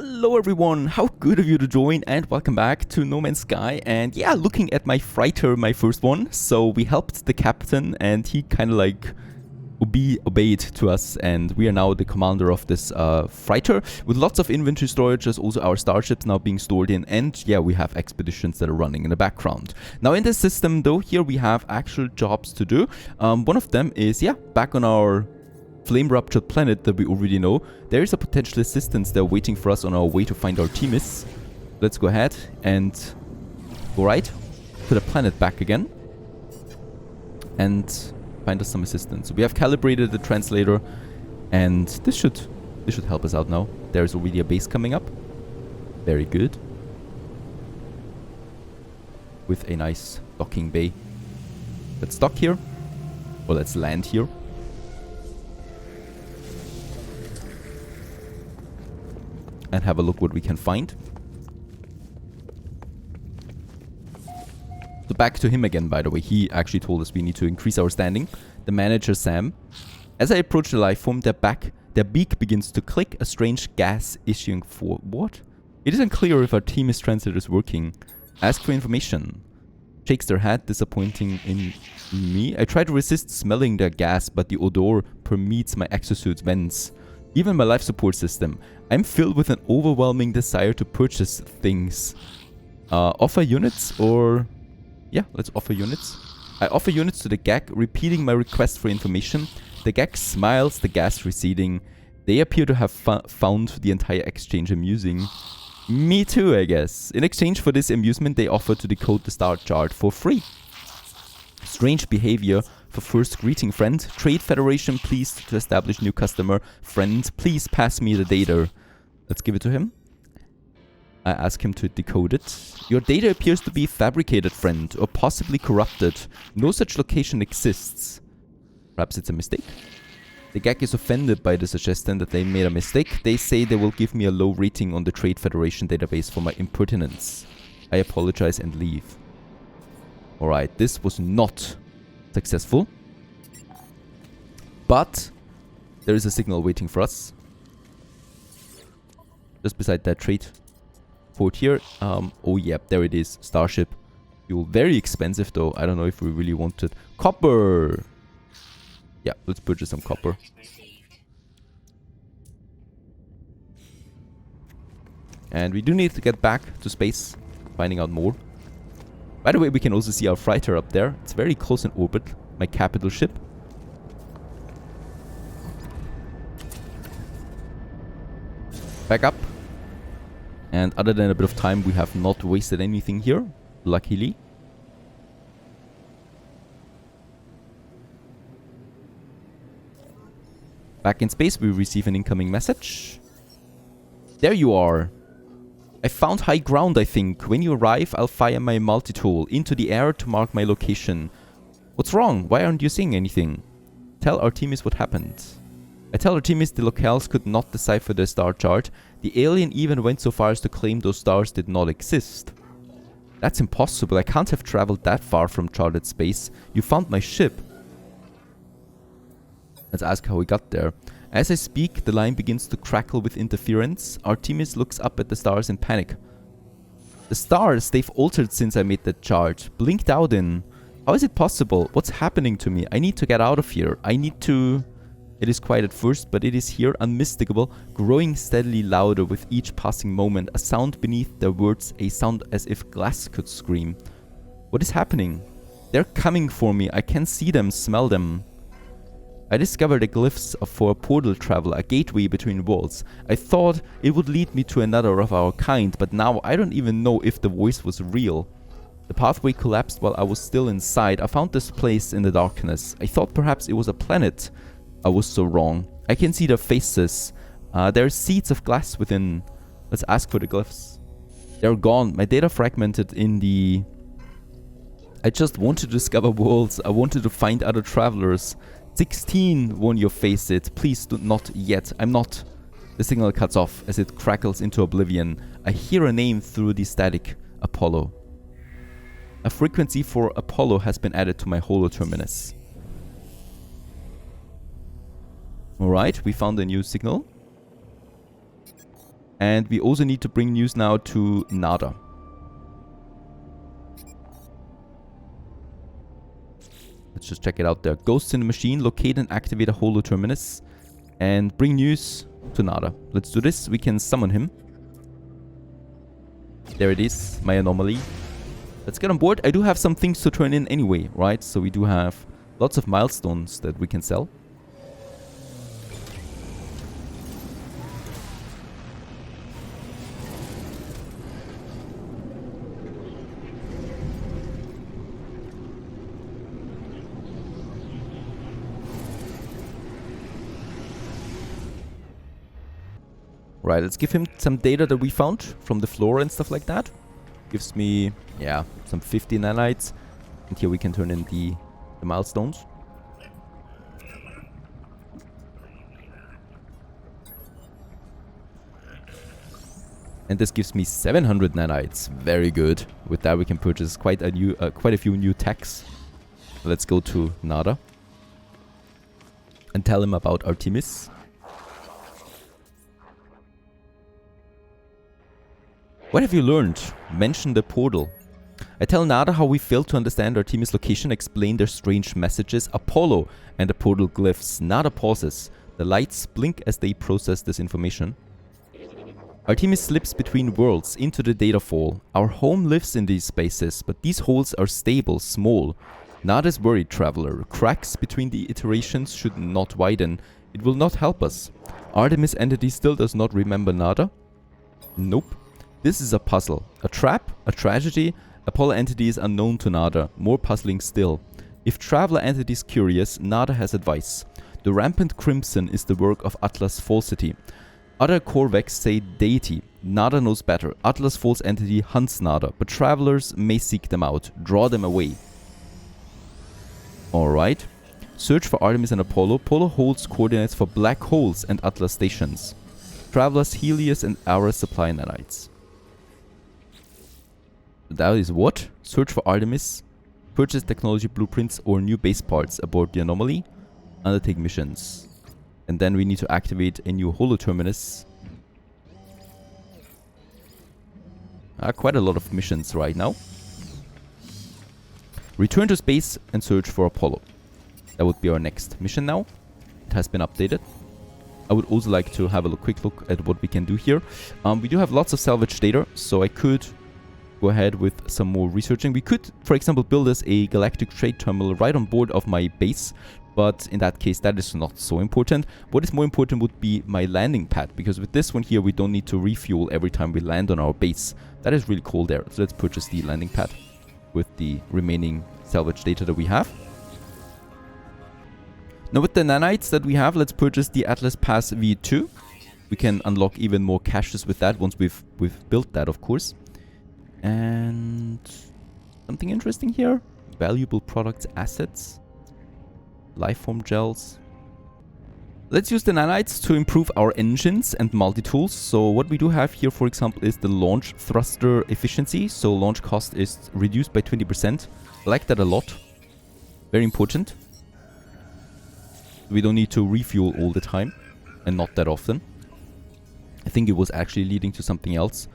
Hello everyone, how good of you to join and welcome back to No Man's Sky. And yeah, looking at my freighter, my first one. So we helped the captain and he kind of like obeyed to us, and we are now the commander of this freighter with lots of inventory storage. There's also our starships now being stored in, and yeah, we have expeditions that are running in the background. Now in this system though, here we have actual jobs to do. One of them is, yeah, back on our flame-ruptured planet that we already know. There is a potential assistance there waiting for us on our way to find Artemis. Let's go ahead and go right to the planet back again and find us some assistance. We have calibrated the translator, and this should help us out now. There's already a base coming up. Very good. With a nice docking bay. Let's dock here. Or let's land here. And have a look what we can find. So back to him again, by the way. He actually told us we need to increase our standing. The manager, Sam. As I approach the life form, their beak begins to click, a strange gas issuing for... What? It isn't clear if our Artemis translator is working. Ask for information. Shakes their head, disappointing in me. I try to resist smelling their gas, but the odor permeates my exosuit's vents. Even my life support system. I'm filled with an overwhelming desire to purchase things. Offer units or... Yeah, let's offer units. I offer units to the GAG, repeating my request for information. The GAG smiles, the gas receding. They appear to have found the entire exchange amusing. Me too, I guess. In exchange for this amusement, they offer to decode the star chart for free. Strange behavior for first greeting, friend. Trade Federation pleased to establish new customer. Friend, please pass me the data. Let's give it to him. I ask him to decode it. Your data appears to be fabricated, friend, or possibly corrupted. No such location exists. Perhaps it's a mistake? The GAG is offended by the suggestion that they made a mistake. They say they will give me a low rating on the Trade Federation database for my impertinence. I apologize and leave. Alright, this was not successful. But there is a signal waiting for us. Just beside that trade port here. Oh yeah, there it is. Starship. Fuel. Very expensive though. I don't know if we really wanted. Copper! Yeah, let's purchase some copper. And we do need to get back to space. Finding out more. By the way, we can also see our freighter up there. It's very close in orbit. My capital ship. Back up. And other than a bit of time, we have not wasted anything here. Luckily. Back in space, we receive an incoming message. There you are. I found high ground, I think. When you arrive, I'll fire my multi-tool into the air to mark my location. What's wrong? Why aren't you saying anything? Tell Artemis what happened. I tell Artemis the locales could not decipher their star chart. The alien even went so far as to claim those stars did not exist. That's impossible. I can't have traveled that far from charted space. You found my ship. Let's ask how we got there. As I speak, the line begins to crackle with interference. Artemis looks up at the stars in panic. The stars, they've altered since I made that chart. Blinked out in. How is it possible? What's happening to me? I need to get out of here. I need to... It is quiet at first, but it is here, unmistakable, growing steadily louder with each passing moment. A sound beneath their words, a sound as if glass could scream. What is happening? They're coming for me. I can see them, smell them. I discovered the glyphs for a portal travel, a gateway between worlds. I thought it would lead me to another of our kind, but now I don't even know if the voice was real. The pathway collapsed while I was still inside. I found this place in the darkness. I thought perhaps it was a planet. I was so wrong. I can see their faces. There are seeds of glass within. Let's ask for the glyphs. They're gone. My data fragmented in the... I just wanted to discover worlds. I wanted to find other travelers. 16 won your face it. Please do not yet. I'm not. The signal cuts off as it crackles into oblivion. I hear a name through the static. Apollo. A frequency for Apollo has been added to my holo terminus. Alright, we found a new signal. And we also need to bring news now to Nada. Let's just check it out there. Ghosts in the machine. Locate and activate a holo terminus. And bring news to Nada. Let's do this. We can summon him. There it is. My anomaly. Let's get on board. I do have some things to turn in anyway, right? So we do have lots of milestones that we can sell. Right, let's give him some data that we found from the floor and stuff like that. Gives me, yeah, some 50 nanites. And here we can turn in the milestones. And this gives me 700 nanites. Very good. With that we can purchase quite a few new techs. Let's go to Nada. And tell him about Artemis. What have you learned? Mention the portal. I tell Nada how we failed to understand Artemis' location, explain their strange messages, Apollo, and the portal glyphs. Nada pauses. The lights blink as they process this information. Artemis slips between worlds into the data fall. Our home lives in these spaces, but these holes are stable, small. Nada is worried, traveler. Cracks between the iterations should not widen. It will not help us. Artemis entity still does not remember Nada? Nope. This is a puzzle. A trap? A tragedy? Apollo entity is unknown to Nada. More puzzling still. If traveler entity is curious, Nada has advice. The rampant crimson is the work of Atlas falsity. Other Corvex say deity. Nada knows better. Atlas false entity hunts Nada, but travelers may seek them out, draw them away. Alright. Search for Artemis and Apollo. Apollo holds coordinates for black holes and Atlas stations. Travelers Helios and Aura supply nanites. That is what? Search for Artemis. Purchase technology blueprints or new base parts aboard the anomaly. Undertake missions. And then we need to activate a new holo terminus. Quite a lot of missions right now. Return to space and search for Apollo. That would be our next mission now. It has been updated. I would also like to have a quick look at what we can do here. We do have lots of salvage data, so I could go ahead with some more researching. We could, for example, build us a galactic trade terminal right on board of my base, but in that case that is not so important. What is more important would be my landing pad, because with this one here we don't need to refuel every time we land on our base. That is really cool there. So let's purchase the landing pad with the remaining salvage data that we have. Now with the nanites that we have, let's purchase the Atlas Pass V2. We can unlock even more caches with that once we've built that, of course. And something interesting here. Valuable products, assets, lifeform gels. Let's use the nanites to improve our engines and multi-tools. So what we do have here, for example, is the launch thruster efficiency. So launch cost is reduced by 20%. I like that a lot. Very important. We don't need to refuel all the time, and not that often. I think it was actually leading to something else.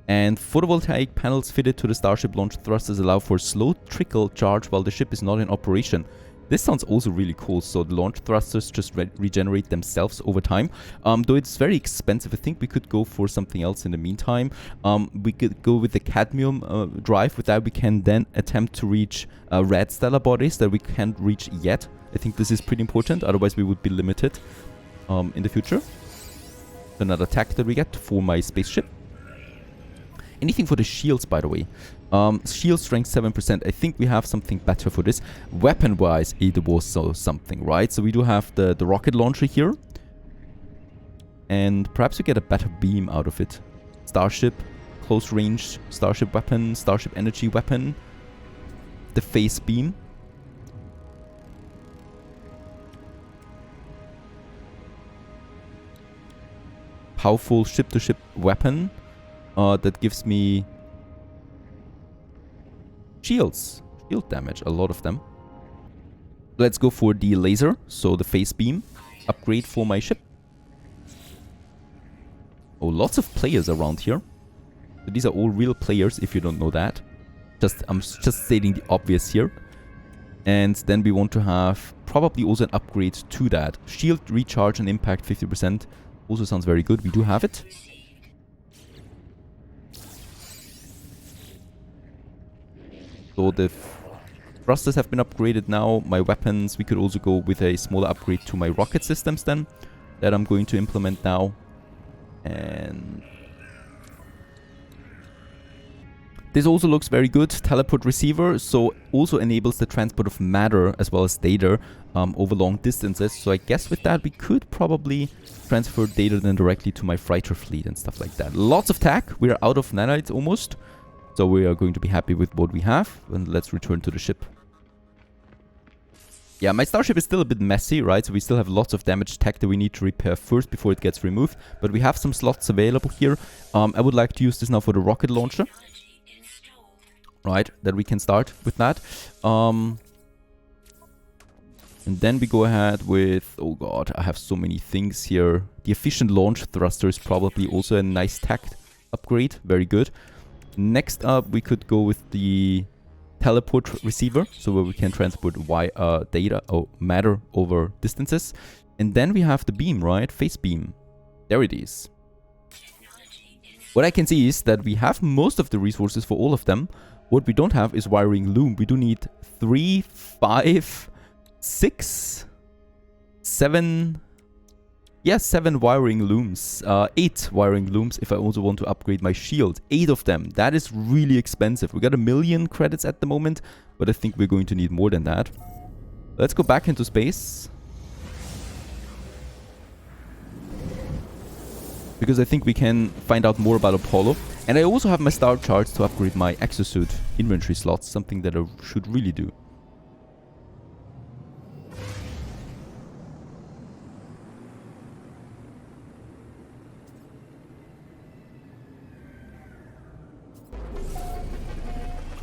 And photovoltaic panels fitted to the Starship launch thrusters allow for slow trickle charge while the ship is not in operation. This sounds also really cool. So the launch thrusters just regenerate themselves over time. Though it's very expensive, I think we could go for something else in the meantime. We could go with the cadmium drive. With that we can then attempt to reach red stellar bodies that we can't reach yet. I think this is pretty important, otherwise we would be limited in the future. Another tech that we get for my spaceship. Anything for the shields, by the way. Shield strength 7%. I think we have something better for this. Weapon-wise, it was something, right? So we do have the rocket launcher here. And perhaps we get a better beam out of it. Starship, close range, Starship weapon, Starship energy weapon. The phase beam. Powerful ship-to-ship weapon. That gives me shields. Shield damage, a lot of them. Let's go for the laser, so the phase beam. Upgrade for my ship. Oh, lots of players around here. So these are all real players, if you don't know that. I'm just stating the obvious here. And then we want to have probably also an upgrade to that. Shield, recharge, and impact 50%. Also sounds very good. We do have it. So the thrusters have been upgraded now. My weapons, we could also go with a smaller upgrade to my rocket systems then. That I'm going to implement now. And this also looks very good. Teleport receiver, so also enables the transport of matter as well as data over long distances. So I guess with that we could probably transfer data then directly to my freighter fleet and stuff like that. Lots of tech. We are out of nanites almost. So we are going to be happy with what we have. And let's return to the ship. Yeah, my starship is still a bit messy, right? So we still have lots of damaged tech that we need to repair first before it gets removed. But we have some slots available here. I would like to use this now for the rocket launcher. Right, that we can start with that. And then we go ahead with... Oh god, I have so many things here. The efficient launch thruster is probably also a nice tech upgrade. Very good. Next up, we could go with the teleport receiver. So where we can transport data or matter over distances. And then we have the beam, right? Phase beam. There it is. What I can see is that we have most of the resources for all of them. What we don't have is wiring loom. We do need 3, 5, 6, 7... Yeah, 7 wiring looms. 8 wiring looms if I also want to upgrade my shield. 8 of them. That is really expensive. We got 1 million credits at the moment, but I think we're going to need more than that. Let's go back into space. Because I think we can find out more about Apollo. And I also have my star charts to upgrade my exosuit inventory slots, something that I should really do.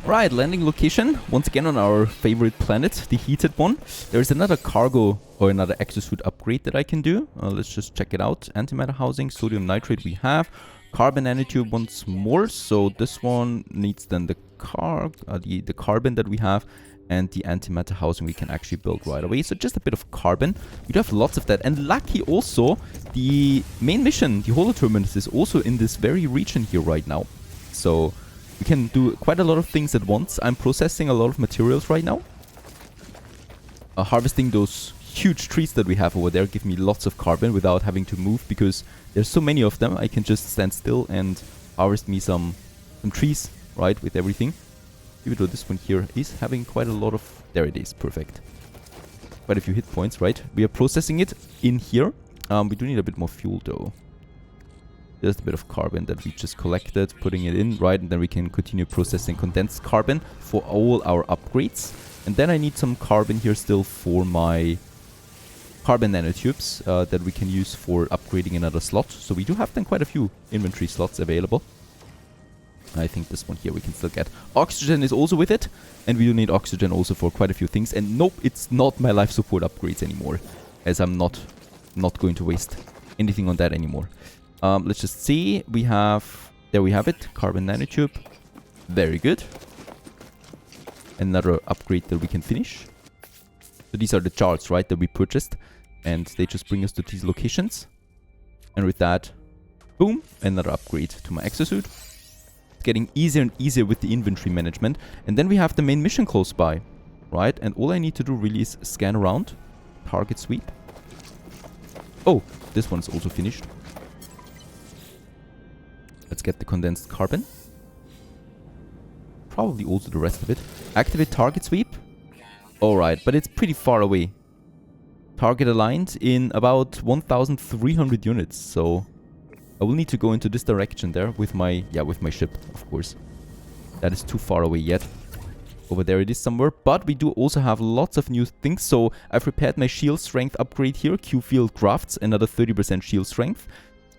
Right, landing location, once again on our favorite planet, the heated one. There's another cargo or another exosuit upgrade that I can do. Let's just check it out. Antimatter housing, sodium nitrate we have. Carbon nanotube once more, so this one needs then the carbon that we have, and the antimatter housing we can actually build right away. So just a bit of carbon. We do have lots of that, and lucky also, the main mission, the holoterminus, is also in this very region here right now. So we can do quite a lot of things at once. I'm processing a lot of materials right now. Harvesting those huge trees that we have over there give me lots of carbon without having to move, because there's so many of them. I can just stand still and harvest me some trees, right, with everything. Even though this one here is having quite a lot of... There it is, perfect. Quite a few hit points, right? We are processing it in here. We do need a bit more fuel though. Just a bit of carbon that we just collected, putting it in, right? And then we can continue processing condensed carbon for all our upgrades. And then I need some carbon here still for my carbon nanotubes that we can use for upgrading another slot. So we do have then quite a few inventory slots available. I think this one here we can still get. Oxygen is also with it, and we do need oxygen also for quite a few things. And nope, it's not my life support upgrades anymore, as I'm not going to waste anything on that anymore. Let's just see. We have... There we have it. Carbon nanotube. Very good. Another upgrade that we can finish. So these are the charts, right, that we purchased. And they just bring us to these locations. And with that, boom, another upgrade to my exosuit. It's getting easier and easier with the inventory management. And then we have the main mission close by, right? And all I need to do really is scan around. Target sweep. Oh, this one's also finished. Let's get the condensed carbon. Probably also the rest of it. Activate target sweep. Alright, but it's pretty far away. Target aligned in about 1,300 units, so I will need to go into this direction there with my ship, of course. That is too far away yet. Over there it is somewhere, but we do also have lots of new things. So I've prepared my shield strength upgrade here. Q field crafts another 30% shield strength.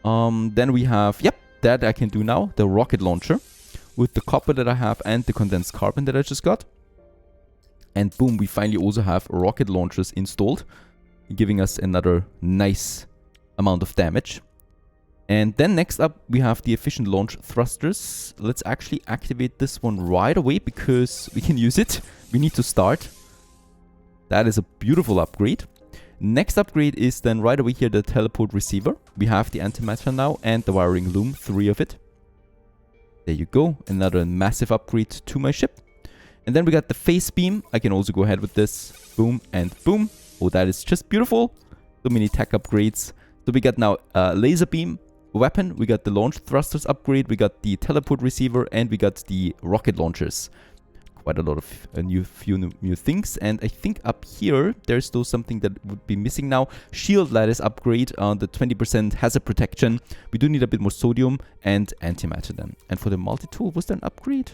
Then we have, that I can do now, the rocket launcher with the copper that I have and the condensed carbon that I just got. And boom, we finally also have rocket launchers installed, giving us another nice amount of damage. And then next up, we have the efficient launch thrusters. Let's actually activate this one right away because we can use it. We need to start. That is a beautiful upgrade. Next upgrade is then right over here the teleport receiver. We have the antimatter now and the wiring loom, 3 of it. There you go, another massive upgrade to my ship. And then we got the phase beam. I can also go ahead with this. Boom and boom. Oh, that is just beautiful. So many tech upgrades. So we got now a laser beam weapon. We got the launch thrusters upgrade. We got the teleport receiver and we got the rocket launchers. Quite a lot of few new things. And I think up here, there's still something that would be missing now. Shield lattice upgrade on the 20% hazard protection. We do need a bit more sodium and antimatter then. And for the multi-tool, was there an upgrade?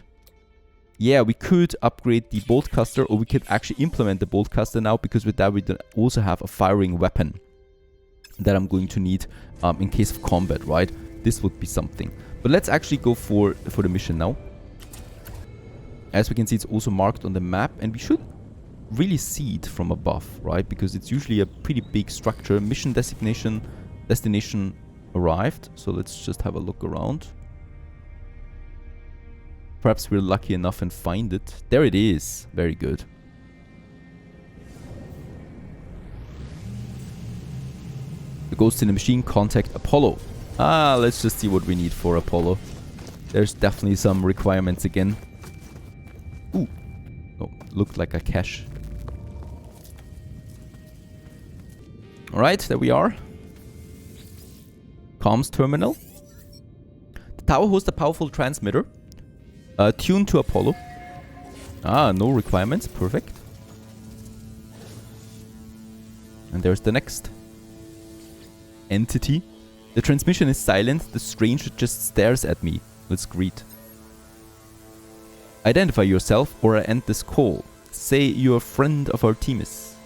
Yeah, we could upgrade the bolt caster, or we could actually implement the bolt caster now, because with that we also have a firing weapon that I'm going to need in case of combat, right? This would be something. But let's actually go for the mission now. As we can see, it's also marked on the map, and we should really see it from above, right? Because it's usually a pretty big structure. Mission destination arrived. So let's just have a look around. Perhaps we're lucky enough and find it. There it is. Very good. The ghost in the machine, contact Apollo. Let's just see what we need for Apollo. There's definitely some requirements again. Ooh. Oh, looked like a cache. Alright, there we are. Comms terminal. The tower hosts a powerful transmitter. Tuned to Apollo. No requirements. Perfect. And there's the next entity. The transmission is silent. The stranger just stares at me. Let's greet. Identify yourself or I end this call. Say you're a friend of Artemis.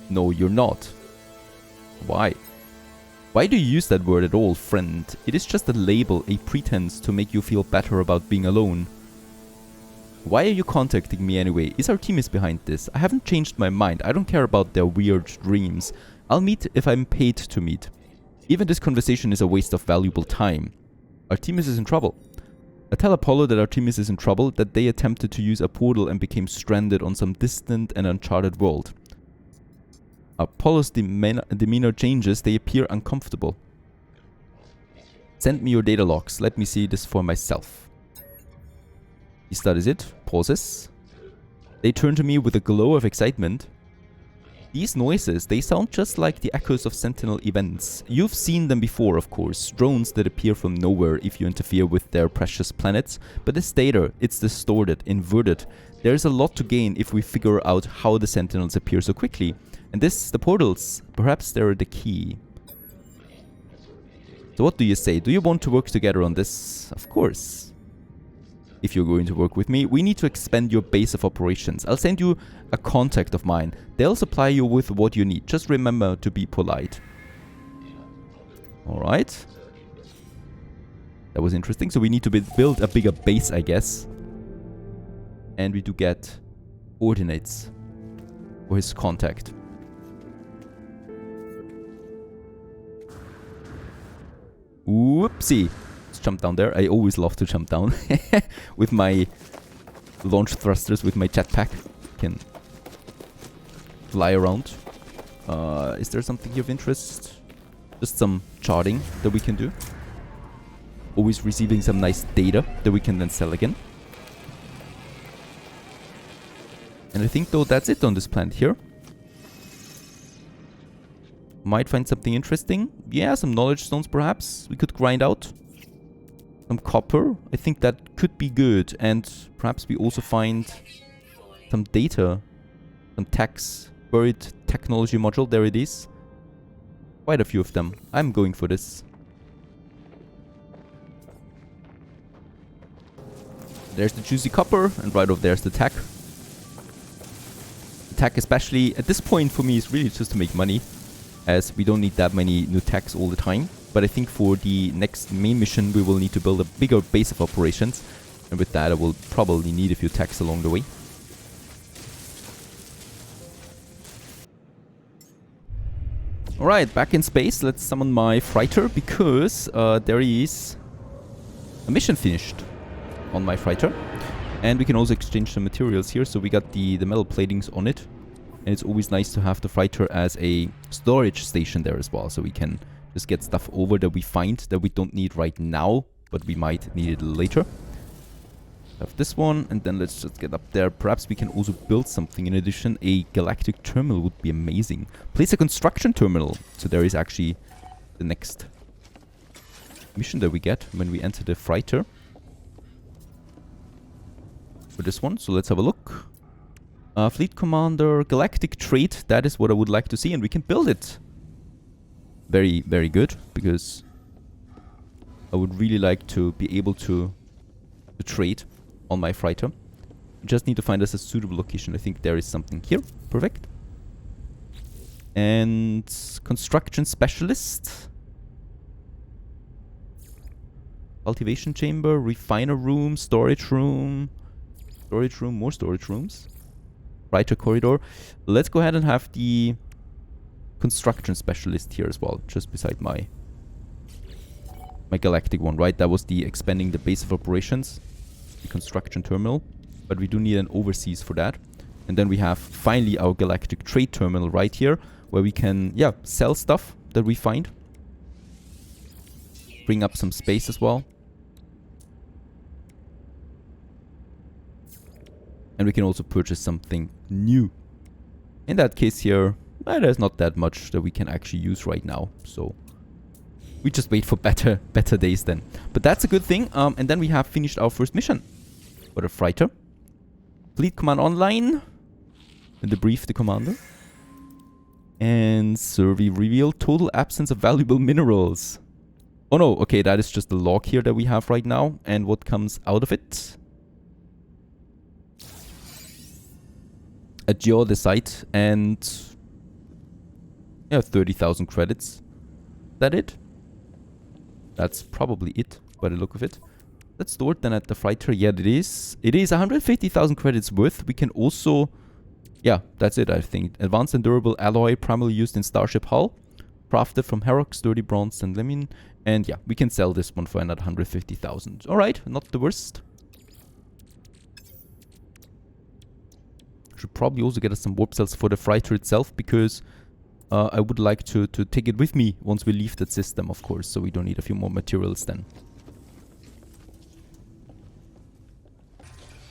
No, you're not. Why? Why do you use that word at all, friend? It is just a label, a pretense to make you feel better about being alone. Why are you contacting me anyway? Is Artemis behind this? I haven't changed my mind. I don't care about their weird dreams. I'll meet if I'm paid to meet. Even this conversation is a waste of valuable time. Artemis is in trouble. I tell Apollo that Artemis is in trouble, that they attempted to use a portal and became stranded on some distant and uncharted world. Apollo's demeanor changes, they appear uncomfortable. Send me your data logs, let me see this for myself. He studies it, pauses. They turn to me with a glow of excitement. These noises, they sound just like the echoes of Sentinel events. You've seen them before, of course, drones that appear from nowhere if you interfere with their precious planets. But this data, it's distorted, inverted. There's a lot to gain if we figure out how the Sentinels appear so quickly. And this, the portals, perhaps they're the key. So what do you say? Do you want to work together on this? Of course. If you're going to work with me, we need to expand your base of operations. I'll send you a contact of mine. They'll supply you with what you need. Just remember to be polite. Alright. That was interesting. So we need to build a bigger base, I guess. And we do get coordinates for his contact. Whoopsie. Let's jump down there. I always love to jump down with my launch thrusters, with my jetpack. Can fly around. Is there something here of interest? Just some charting that we can do. Always receiving some nice data that we can then sell again. And I think though that's it on this planet here. Might find something interesting. Yeah, some knowledge stones perhaps. We could grind out some copper. I think that could be good. And perhaps we also find some data. Some techs. Buried technology module. There it is. Quite a few of them. I'm going for this. There's the juicy copper. And right over there's the tech. The tech especially at this point for me is really just to make money, as we don't need that many new techs all the time. But I think for the next main mission we will need to build a bigger base of operations, and with that I will probably need a few techs along the way. Alright, back in space. Let's summon my freighter because there is a mission finished on my freighter. And we can also exchange some materials here. So we got the metal platings on it. And it's always nice to have the freighter as a storage station there as well. So we can just get stuff over that we find that we don't need right now, but we might need it later. Have this one, and then let's just get up there. Perhaps we can also build something in addition. A galactic terminal would be amazing. Place a construction terminal. So there is actually the next mission that we get when we enter the freighter. For this one, so let's have a look. Fleet Commander, Galactic Trade. That is what I would like to see, and we can build it. Very, very good, because I would really like to be able to trade on my freighter. We just need to find us a suitable location. I think there is something here. Perfect. And construction specialist. Cultivation chamber, refiner room, storage room. Storage room, more storage rooms. Freighter corridor. Let's go ahead and have the construction specialist here as well, just beside my galactic one, right? That was the expanding the base of operations. The construction terminal, but we do need an overseas for that. And then we have finally our galactic trade terminal right here, where we can, yeah, sell stuff that we find. Bring up some space as well. And we can also purchase something new. In that case here, there's not that much that we can actually use right now, so we just wait for better days then. But that's a good thing. And then we have finished our first mission for the freighter. Fleet Command Online. And debrief the commander. And survey reveal total absence of valuable minerals. Oh no, okay, that is just the log here that we have right now. And what comes out of it? A geodesite and yeah, 30,000 credits. Is that it? That's probably it by the look of it. Let's store it then at the freighter. Yeah, it is. It is 150,000 credits worth. We can also... Yeah, that's it, I think. Advanced and durable alloy, primarily used in Starship hull. Crafted from Herok, sturdy bronze and lemon. And yeah, we can sell this one for another 150,000. Alright, not the worst. Should probably also get us some warp cells for the freighter itself, because I would like to take it with me once we leave that system, of course, so we don't need a few more materials then.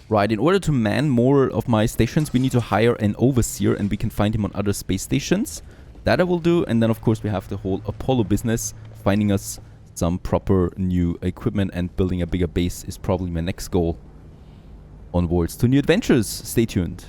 Right, in order to man more of my stations, we need to hire an overseer, and we can find him on other space stations. That I will do, and then of course we have the whole Apollo business. Finding us some proper new equipment and building a bigger base is probably my next goal. Onwards to new adventures. Stay tuned.